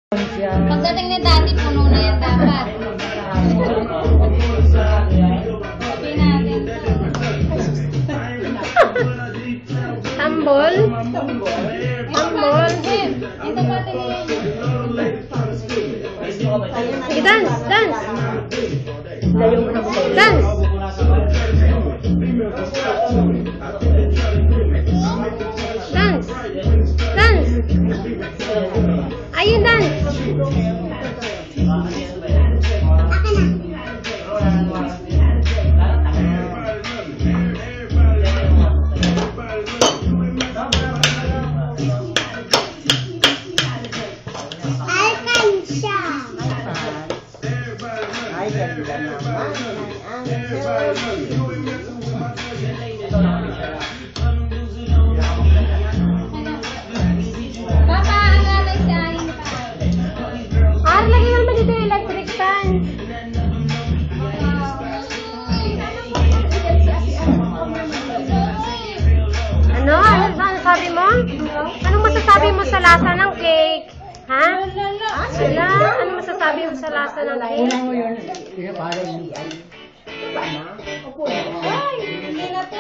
Pagdating ni Daddy, puno na yan dapat. Sabi natin. Tambol? Tambol? Ito pati niya. Sige, dance! Dance! Dance! Dance! Dance! Ayun, dance! Ay, ganda naman. Papa, alalay si Aling pa. Lagi naman dito yung electric fan. Ano? Ano sabi mo? Anong masasabi mo sa lasa ng cake? Ha? Wala. Ano masasabi mo sa lasa ng cake? Ay, hindi na to.